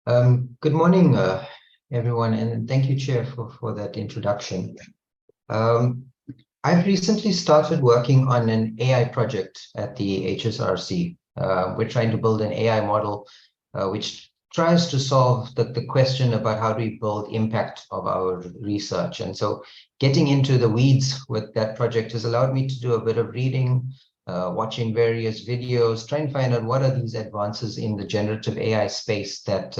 Good morning, everyone, and thank you, Chair, for that introduction. I've recently started working on an AI project at the HSRC. We're trying to build an AI model which tries to solve the question about how do we build impact of our research. And so getting into the weeds with that project has allowed me to do a bit of reading, watching various videos, trying to find out what are these advances in the generative AI space that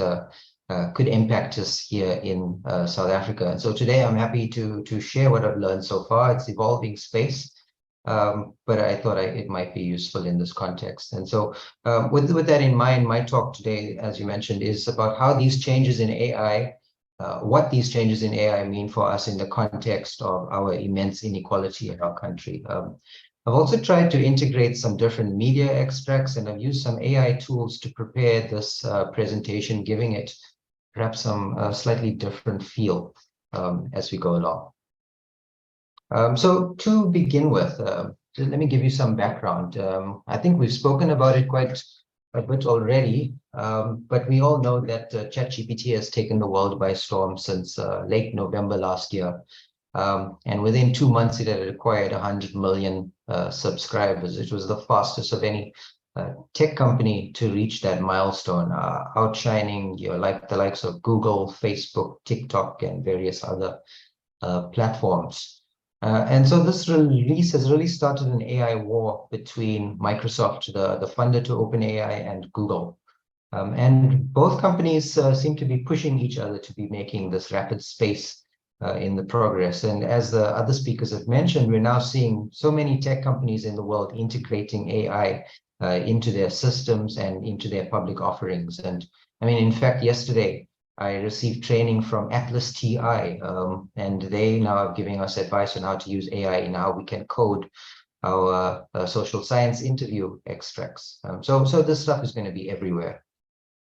could impact us here in South Africa. And so today I'm happy to share what I've learned so far. It's evolving space, but I thought it might be useful in this context. And so with that in mind, my talk today, as you mentioned, is about how these changes in AI, what these changes in AI mean for us in the context of our immense inequality in our country. I've also tried to integrate some different media extracts, and I've used some AI tools to prepare this presentation, giving it perhaps some slightly different feel as we go along. So to begin with, let me give you some background. I think we've spoken about it quite a bit already, but we all know that ChatGPT has taken the world by storm since late November last year. And within 2 months, it had acquired 100 million subscribers. It was the fastest of any tech company to reach that milestone, outshining the likes of Google, Facebook, TikTok, and various other platforms. And so this release has really started an AI war between Microsoft, the funder to OpenAI, and Google. And both companies seem to be pushing each other to be making this rapid space in the progress. And as the other speakers have mentioned, we're now seeing so many tech companies in the world integrating AI into their systems and into their public offerings. And I mean, in fact, yesterday, I received training from Atlas TI, and they now are giving us advice on how to use AI and how we can code our social science interview extracts. So this stuff is going to be everywhere.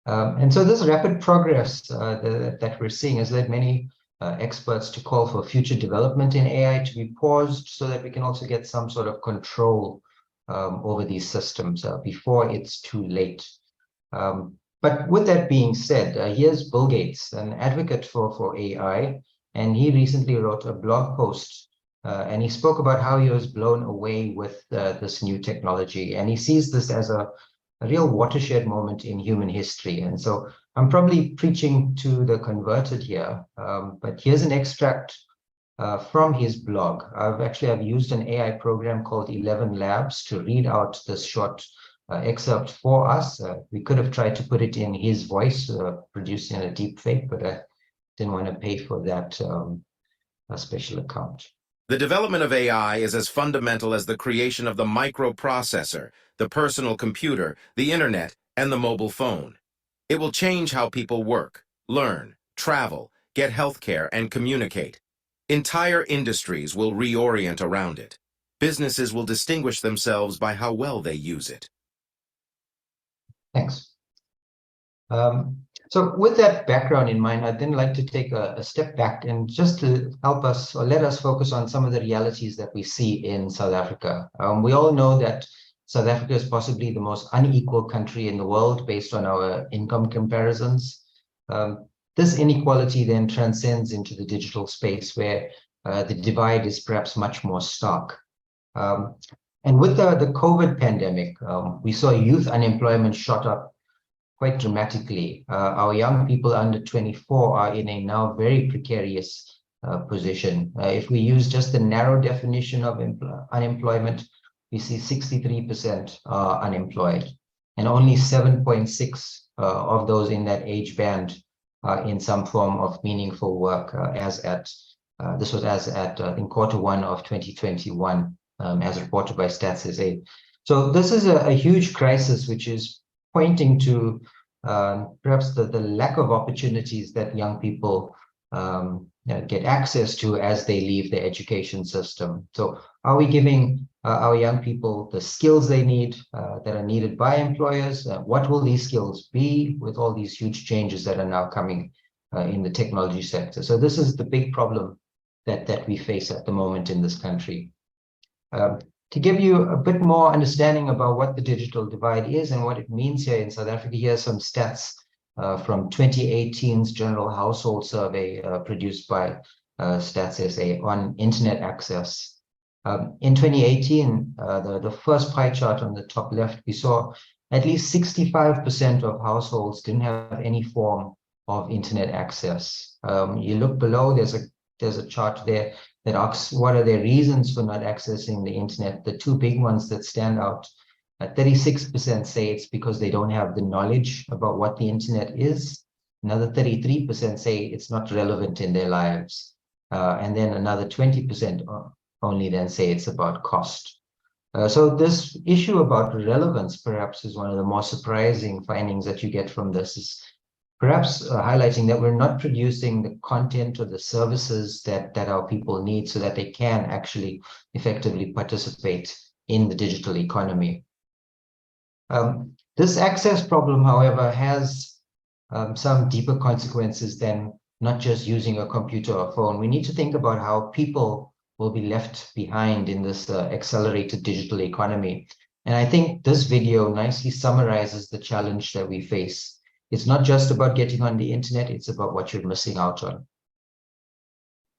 And so this rapid progress that we're seeing has led many experts to call for future development in AI to be paused so that we can also get some sort of control over these systems before it's too late. But with that being said, here's Bill Gates, an advocate for AI, and he recently wrote a blog post and he spoke about how he was blown away with this new technology, and he sees this as a real watershed moment in human history. And so I'm probably preaching to the converted here, but here's an extract from his blog. I've used an AI program called 11 Labs to read out this short excerpt for us. We could have tried to put it in his voice, produced in a deep fake, but I didn't want to pay for that special account. The development of AI is as fundamental as the creation of the microprocessor, the personal computer, the internet, and the mobile phone. It will change how people work, learn, travel, get healthcare, and communicate. Entire industries will reorient around it. Businesses will distinguish themselves by how well they use it. Thanks. So with that background in mind, I'd then like to take a step back and just to help us or let us focus on some of the realities that we see in South Africa. We all know that South Africa is possibly the most unequal country in the world based on our income comparisons. This inequality then transcends into the digital space where the divide is perhaps much more stark. And with the COVID pandemic, we saw youth unemployment shot up quite dramatically. Our young people under 24 are in a now very precarious position. If we use just the narrow definition of unemployment, we see 63% are unemployed, and only 7.6 of those in that age band are in some form of meaningful work, this was as at in Q1 of 2021, as reported by Stats SA. So this is a huge crisis, which is pointing to perhaps the lack of opportunities that young people get access to as they leave the education system. So are we giving our young people the skills they need that are needed by employers? What will these skills be with all these huge changes that are now coming in the technology sector? So this is the big problem that we face at the moment in this country. To give you a bit more understanding about what the digital divide is and what it means here in South Africa, here are some stats from 2018's General Household Survey produced by Stats SA on internet access. In 2018, the first pie chart on the top left, we saw at least 65% of households didn't have any form of internet access. You look below, there's a chart there that asks what are their reasons for not accessing the internet. The two big ones that stand out, 36% say it's because they don't have the knowledge about what the internet is. Another 33% say it's not relevant in their lives. And then another 20% only then say it's about cost. So this issue about relevance perhaps is one of the more surprising findings that you get from this, is perhaps highlighting that we're not producing the content or the services that our people need so that they can actually effectively participate in the digital economy. This access problem, however, has some deeper consequences than not just using a computer or phone. We need to think about how people will be left behind in this accelerated digital economy. And I think this video nicely summarizes the challenge that we face. It's not just about getting on the internet, it's about what you're missing out on.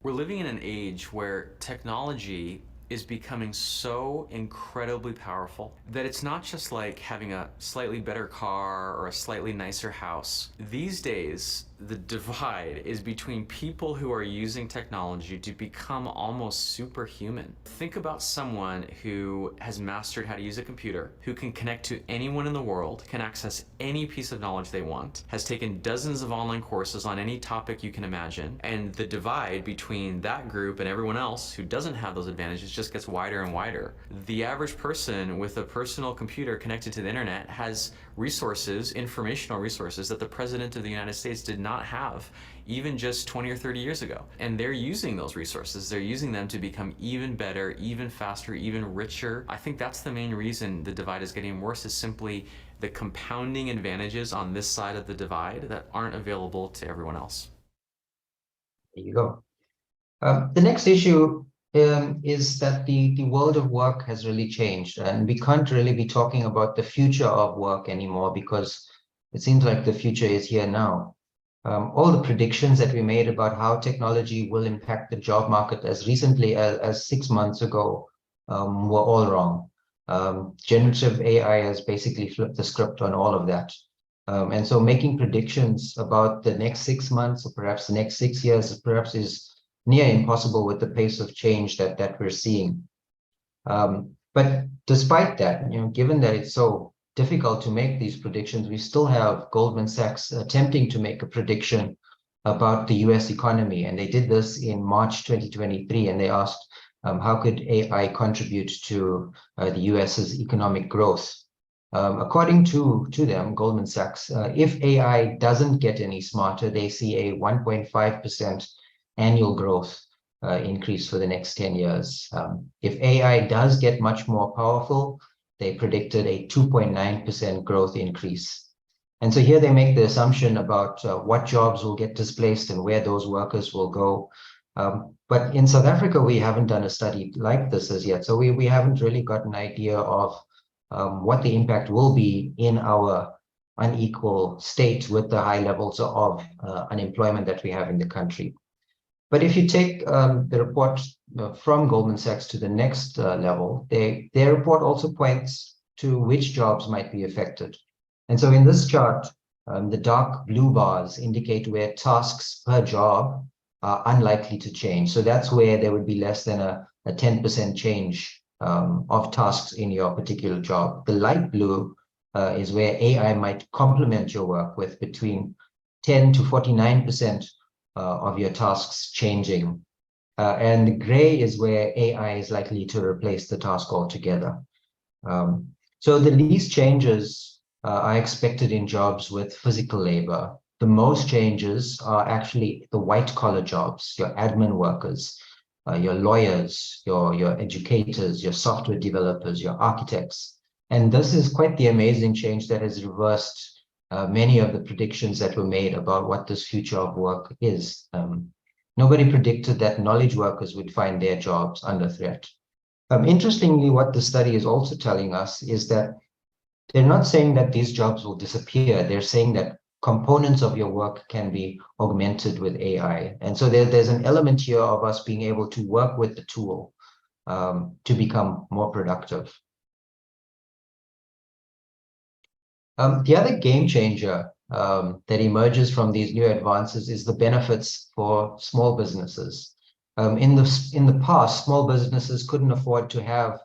We're living in an age where technology is becoming so incredibly powerful that it's not just like having a slightly better car or a slightly nicer house. These days, the divide is between people who are using technology to become almost superhuman. Think about someone who has mastered how to use a computer, who can connect to anyone in the world, can access any piece of knowledge they want, has taken dozens of online courses on any topic you can imagine, and the divide between that group and everyone else who doesn't have those advantages just gets wider and wider. The average person with a personal computer connected to the internet has resources, informational resources, that the President of the United States did not have even just 20 or 30 years ago. And they're using those resources. They're using them to become even better, even faster, even richer. I think that's the main reason the divide is getting worse, is simply the compounding advantages on this side of the divide that aren't available to everyone else. There you go. The next issue is that the world of work has really changed, and we can't really be talking about the future of work anymore, because it seems like the future is here now. All the predictions that we made about how technology will impact the job market as recently as 6 months ago were all wrong. Generative AI has basically flipped the script on all of that. And so making predictions about the next 6 months or perhaps the next 6 years perhaps is near impossible with the pace of change that we're seeing. But despite that, given that it's so difficult to make these predictions, we still have Goldman Sachs attempting to make a prediction about the US economy. And they did this in March 2023, and they asked, how could AI contribute to the US's economic growth? According to them, Goldman Sachs, if AI doesn't get any smarter, they see a 1.5% annual growth increase for the next 10 years. If AI does get much more powerful, they predicted a 2.9% growth increase. And so here they make the assumption about what jobs will get displaced and where those workers will go. But in South Africa, we haven't done a study like this as yet. So we haven't really got an idea of what the impact will be in our unequal state with the high levels of unemployment that we have in the country. But if you take the report from Goldman Sachs to the next level, their report also points to which jobs might be affected. And so in this chart, the dark blue bars indicate where tasks per job are unlikely to change. So that's where there would be less than a 10% change of tasks in your particular job. The light blue is where AI might complement your work with between 10 to 49% of your tasks changing. And the gray is where AI is likely to replace the task altogether. So the least changes are expected in jobs with physical labor. The most changes are actually the white-collar jobs, your admin workers, your lawyers, your educators, your software developers, your architects. And this is quite the amazing change that has reversed many of the predictions that were made about what this future of work is. Nobody predicted that knowledge workers would find their jobs under threat. Interestingly, what the study is also telling us is that they're not saying that these jobs will disappear. They're saying that components of your work can be augmented with AI. And so there's an element here of us being able to work with the tool to become more productive. The other game changer that emerges from these new advances is the benefits for small businesses. In the past, small businesses couldn't afford to have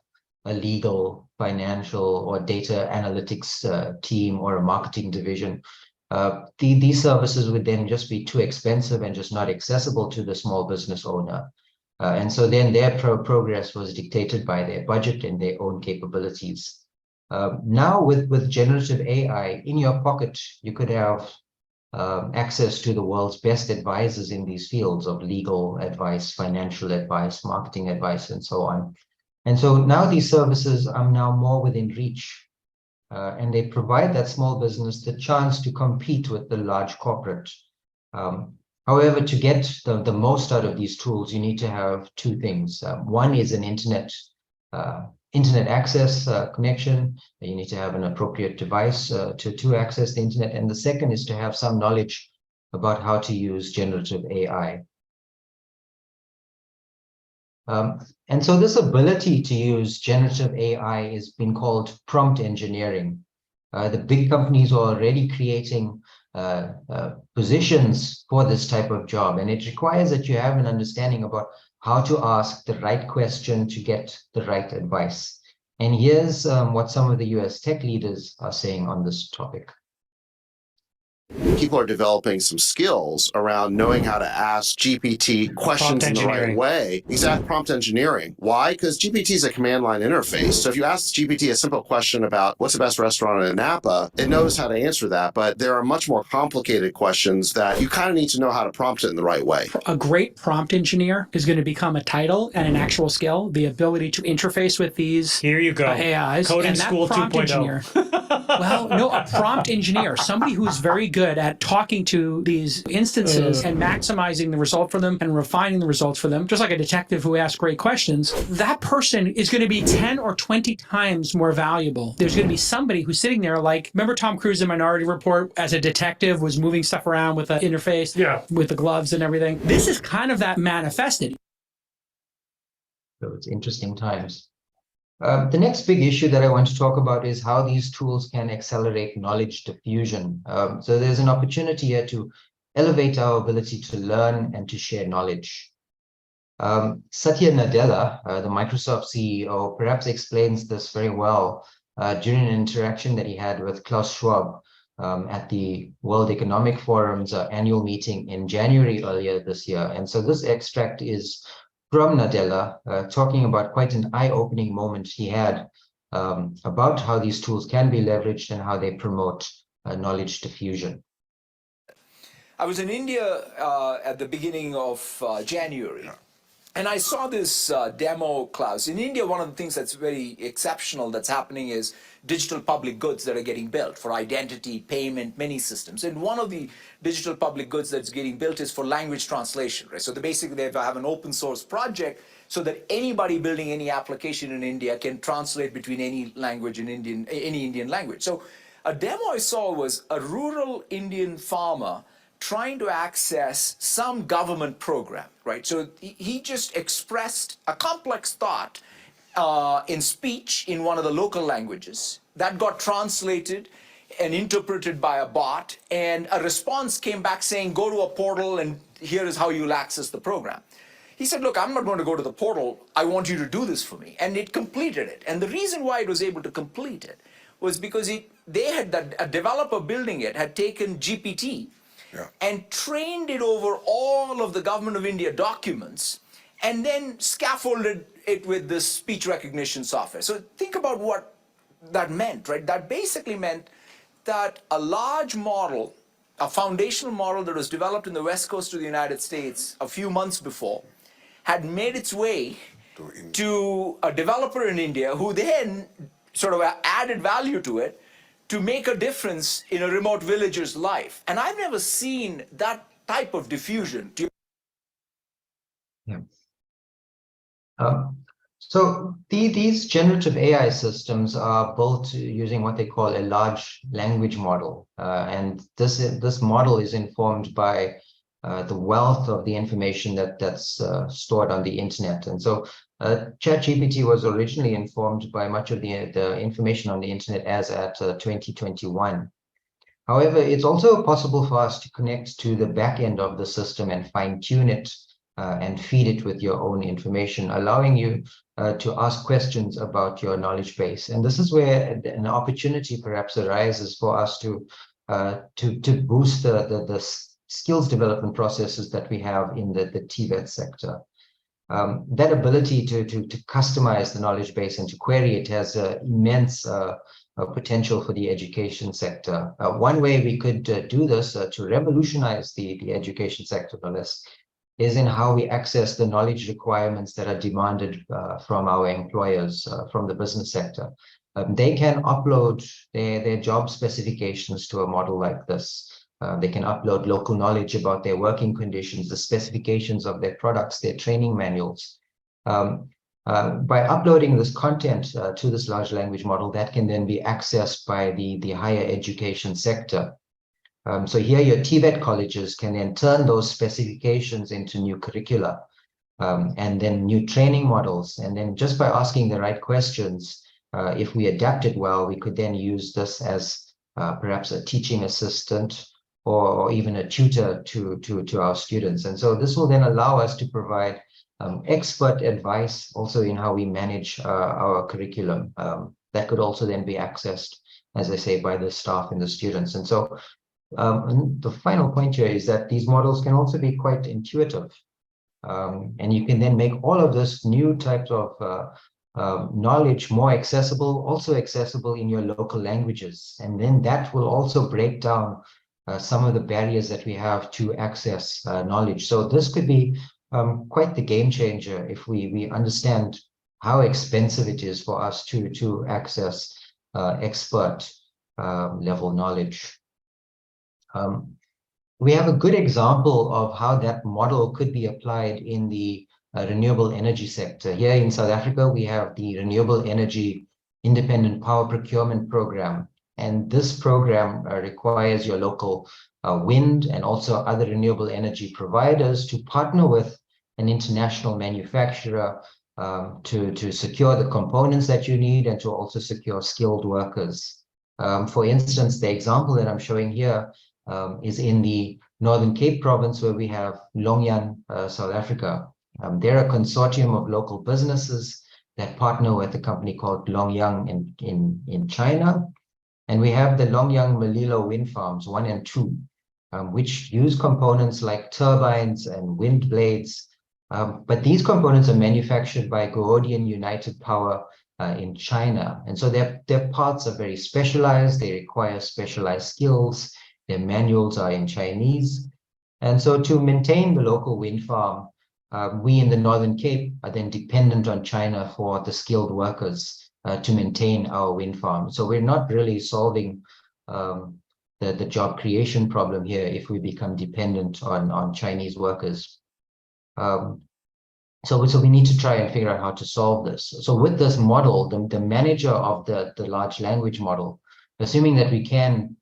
a legal, financial, or data analytics team or a marketing division. These services would then just be too expensive and just not accessible to the small business owner. And so then their progress was dictated by their budget and their own capabilities. Now with generative AI in your pocket, you could have access to the world's best advisors in these fields of legal advice, financial advice, marketing advice, and so on. And so now these services are now more within reach, and they provide that small business the chance to compete with the large corporate. However, to get the most out of these tools, you need to have two things. One is an internet access connection. You need to have an appropriate device to access the internet. And the second is to have some knowledge about how to use generative AI. And so this ability to use generative AI has been called prompt engineering. The big companies are already creating positions for this type of job, and it requires that you have an understanding about how to ask the right question to get the right advice. And here's what some of the US tech leaders are saying on this topic. People are developing some skills around knowing how to ask GPT questions in the right way. Exact prompt engineering. Why? Because GPT is a command line interface. So if you ask GPT a simple question about what's the best restaurant in Napa, it knows how to answer that. But there are much more complicated questions that you kind of need to know how to prompt it in the right way. A great prompt engineer is going to become a title and an actual skill, the ability to interface with these Here you go. AIs. Coding and that School prompt 2.0. engineer, well, no, a prompt engineer, somebody who's very good at talking to these instances and maximizing the result for them and refining the results for them, just like a detective who asks great questions. That person is going to be 10 or 20 times more valuable. There's going to be somebody who's sitting there like, remember Tom Cruise in Minority Report as a detective was moving stuff around with an interface, with the gloves and everything. This is kind of that manifested. So it's interesting times. The next big issue that I want to talk about is how these tools can accelerate knowledge diffusion. So there's an opportunity here to elevate our ability to learn and to share knowledge. Satya Nadella, the Microsoft CEO, perhaps explains this very well during an interaction that he had with Klaus Schwab at the World Economic Forum's annual meeting in January earlier this year. And so this extract is from Nadella, talking about quite an eye-opening moment he had about how these tools can be leveraged and how they promote knowledge diffusion. I was in India at the beginning of January, and I saw this demo class. In India, one of the things that's very exceptional that's happening is digital public goods that are getting built for identity, payment, many systems. And one of the digital public goods that's getting built is for language translation, right? So basically they have an open source project so that anybody building any application in India can translate between any language in any Indian language. So a demo I saw was a rural Indian farmer trying to access some government program, right? So he just expressed a complex thought in speech in one of the local languages that got translated and interpreted by a bot, and a response came back saying, go to a portal and here is how you'll access the program. He said, look, I'm not going to go to the portal. I want you to do this for me. And it completed it. And the reason why it was able to complete it was because a developer building it had taken GPT and trained it over all of the Government of India documents and then scaffolded it with this speech recognition software. So think about what that meant, right? That basically meant that a large model, a foundational model that was developed in the West Coast of the United States a few months before, had made its way to a developer in India who then sort of added value to it to make a difference in a remote villager's life. And I've never seen that type of diffusion. So these generative AI systems are built using what they call a large language model. And this model is informed by the wealth of the information that's stored on the internet. And so ChatGPT was originally informed by much of the information on the internet as at 2021. However, it's also possible for us to connect to the back end of the system and fine tune it and feed it with your own information, allowing you to ask questions about your knowledge base. And this is where an opportunity perhaps arises for us to boost the skills development processes that we have in the TVET sector. That ability to customize the knowledge base and to query it has immense potential for the education sector. One way we could do this to revolutionize the education sector, no less, is in how we access the knowledge requirements that are demanded from our employers, from the business sector. They can upload their job specifications to a model like this. They can upload local knowledge about their working conditions, the specifications of their products, their training manuals. By uploading this content to this large language model, that can then be accessed by the higher education sector. So here your TVET colleges can then turn those specifications into new curricula and then new training models. And then just by asking the right questions, if we adapt it well, we could then use this as perhaps a teaching assistant or even a tutor to our students. And so this will then allow us to provide expert advice also in how we manage our curriculum. That could also then be accessed, as I say, by the staff and the students. And so and the final point here is that these models can also be quite intuitive. And you can then make all of this new types of knowledge more accessible, also accessible in your local languages. And then that will also break down some of the barriers that we have to access knowledge. So this could be quite the game changer if we understand how expensive it is for us to access expert level knowledge. We have a good example of how that model could be applied in the renewable energy sector. Here in South Africa, we have the Renewable Energy Independent Power Procurement Program. And this program requires your local wind and also other renewable energy providers to partner with an international manufacturer to secure the components that you need and to also secure skilled workers. For instance, the example that I'm showing here is in the Northern Cape province, where we have Longyang, South Africa. They're a consortium of local businesses that partner with a company called Longyang in China. And we have the Longyang Malilo wind farms 1 and 2, which use components like turbines and wind blades. But these components are manufactured by Goodian United Power in China. And so their parts are very specialized. They require specialized skills. Their manuals are in Chinese. And so to maintain the local wind farm, we in the Northern Cape are then dependent on China for the skilled workers to maintain our wind farm. So we're not really solving the job creation problem here if we become dependent on Chinese workers. So we need to try and figure out how to solve this. So with this model, the manager of the large language model, assuming that we can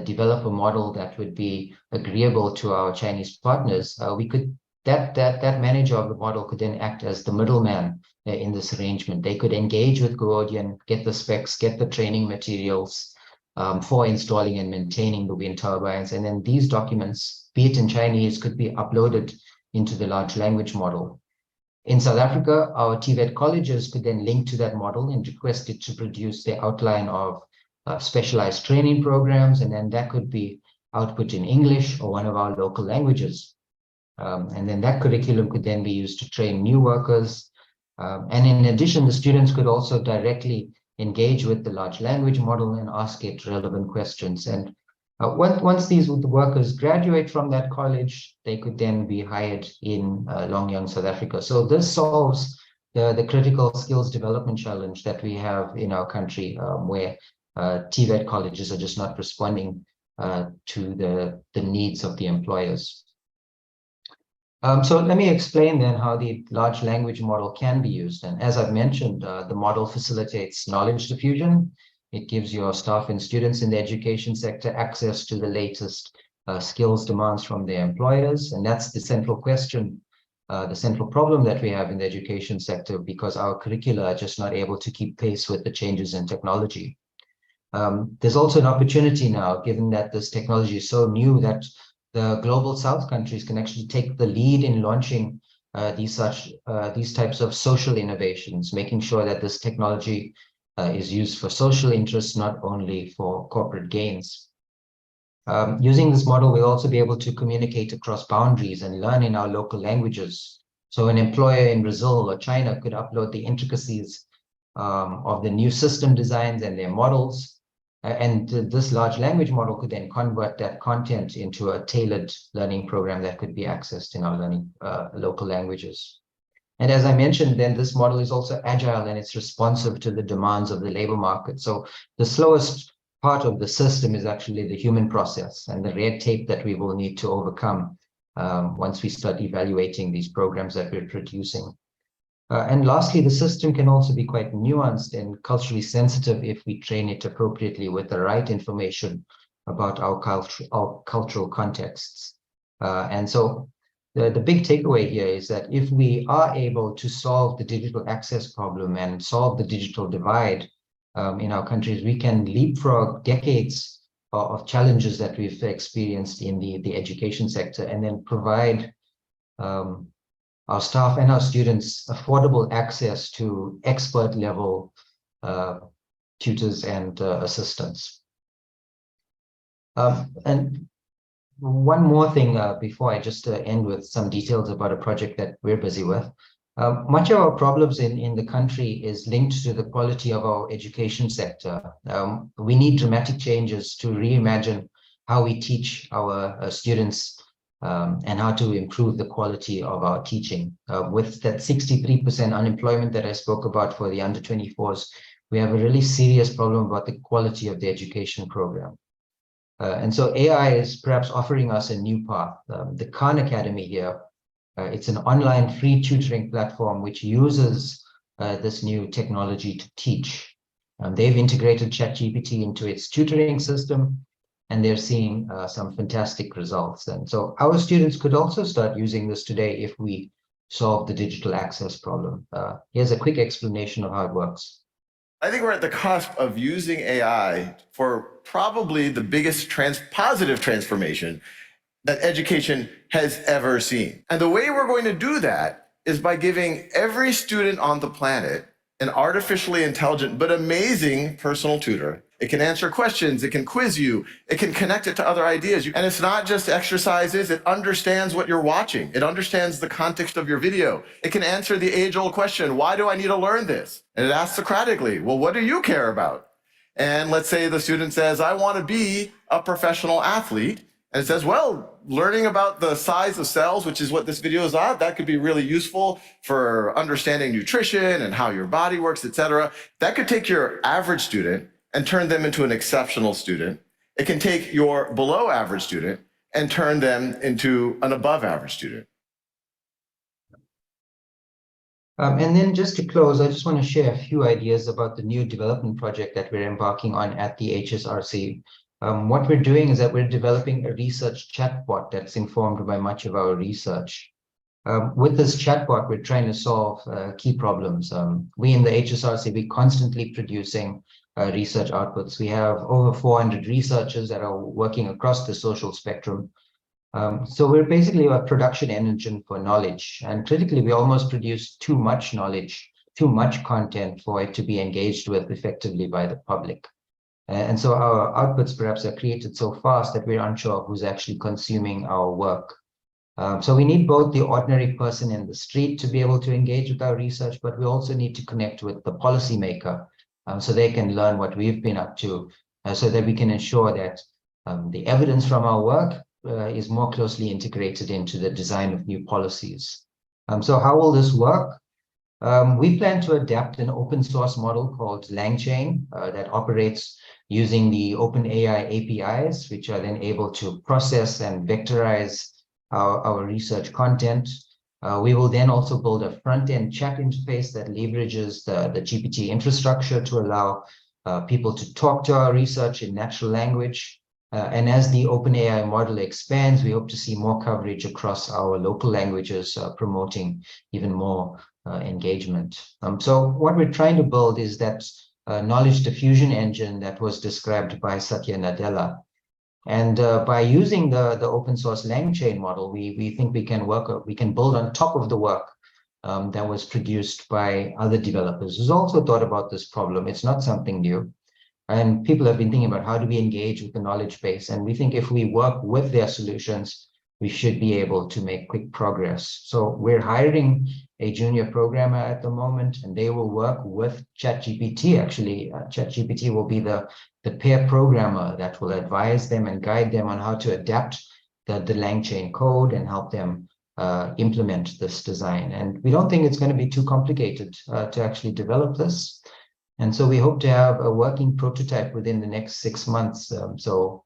develop a model that would be agreeable to our Chinese partners, we could that manager of the model could then act as the middleman in this arrangement. They could engage with Goodian, get the specs, get the training materials for installing and maintaining the wind turbines, and then these documents, be it in Chinese, could be uploaded into the large language model. In South Africa, our TVET colleges could then link to that model and request it to produce the outline of specialized training programs, and then that could be output in English or one of our local languages. And then that curriculum could then be used to train new workers. And in addition, the students could also directly engage with the large language model and ask it relevant questions. And once these workers graduate from that college, they could then be hired in Longyang, South Africa. So this solves the critical skills development challenge that we have in our country, where TVET colleges are just not responding to the needs of the employers. So let me explain then how the large language model can be used. And as I've mentioned, the model facilitates knowledge diffusion. It gives your staff and students in the education sector access to the latest skills demands from their employers. And that's the central question, the central problem that we have in the education sector, because our curricula are just not able to keep pace with the changes in technology. There's also an opportunity now, given that this technology is so new, that the global South countries can actually take the lead in launching these types of social innovations, making sure that this technology is used for social interests, not only for corporate gains. Using this model, we'll also be able to communicate across boundaries and learn in our local languages. So an employer in Brazil or China could upload the intricacies of the new system designs and their models. And this large language model could then convert that content into a tailored learning program that could be accessed in our learning local languages. And as I mentioned, then this model is also agile and it's responsive to the demands of the labor market. So the slowest part of the system is actually the human process and the red tape that we will need to overcome once we start evaluating these programs that we're producing. And lastly, the system can also be quite nuanced and culturally sensitive if we train it appropriately with the right information about our cultural contexts. And so the big takeaway here is that if we are able to solve the digital access problem and solve the digital divide in our countries, we can leapfrog decades of challenges that we've experienced in the education sector and then provide our staff and our students affordable access to expert level tutors and assistants. And one more thing before I just end with some details about a project that we're busy with. Much of our problems in the country is linked to the quality of our education sector. We need dramatic changes to reimagine how we teach our students and how to improve the quality of our teaching. With that 63% unemployment that I spoke about for the under 24s, we have a really serious problem about the quality of the education program. And so AI is perhaps offering us a new path. The Khan Academy here, it's an online free tutoring platform which uses this new technology to teach. They've integrated ChatGPT into its tutoring system, and they're seeing some fantastic results. And so our students could also start using this today if we solve the digital access problem. Here's a quick explanation of how it works. I think we're at the cusp of using AI for probably the biggest positive transformation that education has ever seen. And the way we're going to do that is by giving every student on the planet an artificially intelligent but amazing personal tutor. It can answer questions, it can quiz you, it can connect it to other ideas. And it's not just exercises, it understands what you're watching. It understands the context of your video. It can answer the age-old question, why do I need to learn this? And it asks Socratically, well, what do you care about? And let's say the student says, I want to be a professional athlete. And it says, well, learning about the size of cells, which is what this video is on, that could be really useful for understanding nutrition and how your body works, etc. That could take your average student and turn them into an exceptional student. It can take your below average student and turn them into an above average student. And then just to close, I just want to share a few ideas about the new development project that we're embarking on at the HSRC. What we're doing is that we're developing a research chatbot that's informed by much of our research. With this chatbot, we're trying to solve key problems. We in the HSRC, we're constantly producing research outputs. We have over 400 researchers that are working across the social spectrum. So we're basically a production engine for knowledge. And critically, we almost produce too much knowledge, too much content for it to be engaged with effectively by the public. And so our outputs perhaps are created so fast that we're unsure who's actually consuming our work. So we need both the ordinary person in the street to be able to engage with our research, but we also need to connect with the policymaker so they can learn what we've been up to, so that we can ensure that the evidence from our work is more closely integrated into the design of new policies. So how will this work? We plan to adapt an open source model called LangChain that operates using the OpenAI APIs, which are then able to process and vectorize our research content. We will then also build a front-end chat interface that leverages the GPT infrastructure to allow people to talk to our research in natural language. And as the OpenAI model expands, we hope to see more coverage across our local languages, promoting even more engagement. So what we're trying to build is that knowledge diffusion engine that was described by Satya Nadella. And by using the open source LangChain model, we think we can build on top of the work that was produced by other developers who's also thought about this problem. It's not something new. And people have been thinking about how do we engage with the knowledge base. And we think if we work with their solutions, we should be able to make quick progress. So we're hiring a junior programmer at the moment, and they will work with ChatGPT. Actually, ChatGPT will be the pair programmer that will advise them and guide them on how to adapt the LangChain code and help them implement this design. And we don't think it's going to be too complicated to actually develop this. And so we hope to have a working prototype within the next 6 months. So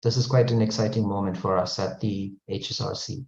this is quite an exciting moment for us at the HSRC.